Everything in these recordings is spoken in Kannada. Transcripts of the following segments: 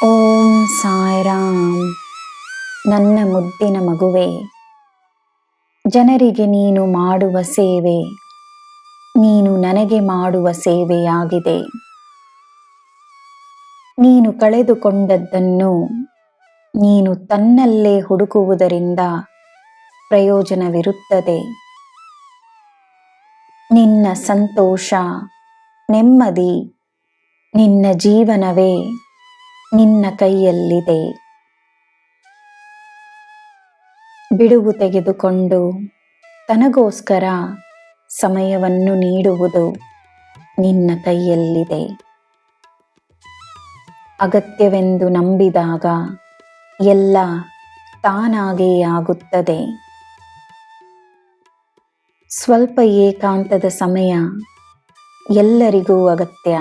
ಓಂ ಸಾಯಿರಾಮ್. ನನ್ನ ಮುದ್ದಿನ ಮಗುವೆ, ಜನರಿಗೆ ನೀನು ಮಾಡುವ ಸೇವೆ ನೀನು ನನಗೆ ಮಾಡುವ ಸೇವೆಯಾಗಿದೆ. ನೀನು ಕಳೆದುಕೊಂಡದ್ದನ್ನು ನೀನು ತನ್ನಲ್ಲೇ ಹುಡುಕುವುದರಿಂದ ಪ್ರಯೋಜನವಿರುತ್ತದೆ. ನಿನ್ನ ಸಂತೋಷ, ನೆಮ್ಮದಿ, ನಿನ್ನ ಜೀವನವೇ ನಿನ್ನ ಕೈಯಲ್ಲಿದೆ. ಬಿಡುವು ತೆಗೆದುಕೊಂಡು ತನಗೋಸ್ಕರ ಸಮಯವನ್ನು ನೀಡುವುದು ನಿನ್ನ ಕೈಯಲ್ಲಿದೆ. ಅಗತ್ಯವೆಂದು ನಂಬಿದಾಗ ಎಲ್ಲ ತಾನಾಗೇ ಆಗುತ್ತದೆ. ಸ್ವಲ್ಪ ಏಕಾಂತದ ಸಮಯ ಎಲ್ಲರಿಗೂ ಅಗತ್ಯ.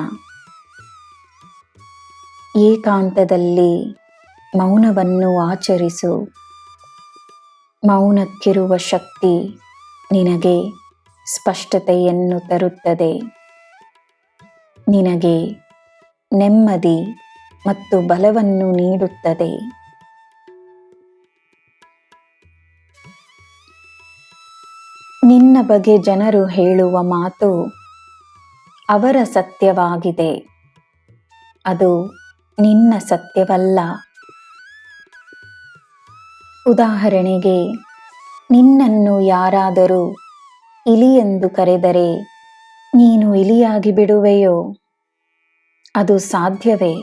ಏಕಾಂತದಲ್ಲಿ ಮೌನವನ್ನು ಆಚರಿಸು. ಮೌನಕ್ಕಿರುವ ಶಕ್ತಿ ನಿನಗೆ ಸ್ಪಷ್ಟತೆಯನ್ನು ತರುತ್ತದೆ. ನಿನಗೆ ನೆಮ್ಮದಿ ಮತ್ತು ಬಲವನ್ನು ನೀಡುತ್ತದೆ. ನಿನ್ನ ಬಗ್ಗೆ ಜನರು ಹೇಳುವ ಮಾತು ಅವರ ಸತ್ಯವಾಗಿದೆ, ಅದು ನಿನ್ನ ಸತ್ಯವಲ್ಲ. ಉದಾಹರಣೆಗೆ, ನಿನ್ನನ್ನು ಯಾರಾದರೂ ಇಲಿ ಎಂದು ಕರೆದರೆ ನೀನು ಇಲಿಯಾಗಿ ಬಿಡುವೆಯೋ? ಅದು ಸಾಧ್ಯವೇ?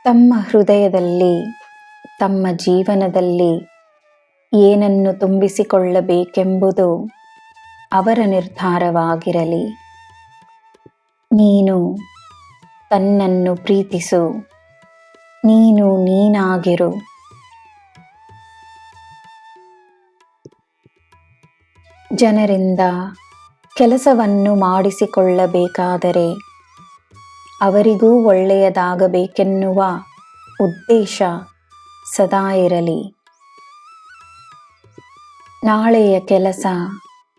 ತಮ್ಮ ಹೃದಯದಲ್ಲಿ, ತಮ್ಮ ಜೀವನದಲ್ಲಿ ಏನನ್ನು ತುಂಬಿಸಿಕೊಳ್ಳಬೇಕೆಂಬುದು ಅವರ ನಿರ್ಧಾರವಾಗಿರಲಿ. ನೀನು ತನ್ನನ್ನು ಪ್ರೀತಿಸು. ನೀನು ನೀನಾಗಿರು. ಜನರಿಂದ ಕೆಲಸವನ್ನು ಮಾಡಿಸಿಕೊಳ್ಳಬೇಕಾದರೆ ಅವರಿಗೂ ಒಳ್ಳೆಯದಾಗಬೇಕೆನ್ನುವ ಉದ್ದೇಶ ಸದಾ ಇರಲಿ. ನಾಳೆಯ ಕೆಲಸ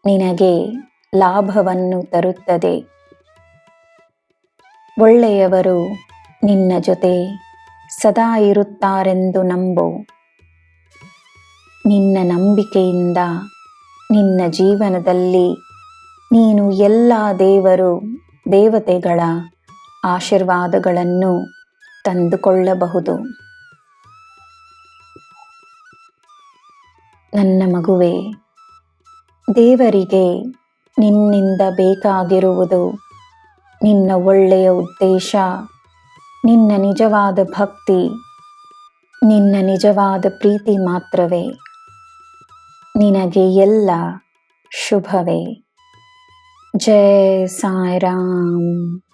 ನಿನಗೆ ಲಾಭವನ್ನು ತರುತ್ತದೆ. ಒಳ್ಳೆಯವರು ನಿನ್ನ ಜೊತೆ ಸದಾ ಇರುತ್ತಾರೆಂದು ನಂಬು. ನಿನ್ನ ನಂಬಿಕೆಯಿಂದ ನಿನ್ನ ಜೀವನದಲ್ಲಿ ನೀನು ಎಲ್ಲ ದೇವರು ದೇವತೆಗಳ ಆಶೀರ್ವಾದಗಳನ್ನು ತಂದುಕೊಳ್ಳಬಹುದು. ನನ್ನ ಮಗುವೆ, ದೇವರಿಗೆ ನಿನ್ನಿಂದ ಬೇಕಾಗಿರುವುದು ನಿನ್ನ ಒಳ್ಳೆಯ ಉದ್ದೇಶ, ನಿನ್ನ ನಿಜವಾದ ಭಕ್ತಿ, ನಿನ್ನ ನಿಜವಾದ ಪ್ರೀತಿ ಮಾತ್ರವೇ. ನಿನಗೆ ಎಲ್ಲ ಶುಭವೇ. ಜೈ ಸಾಯಿರಾಮ್.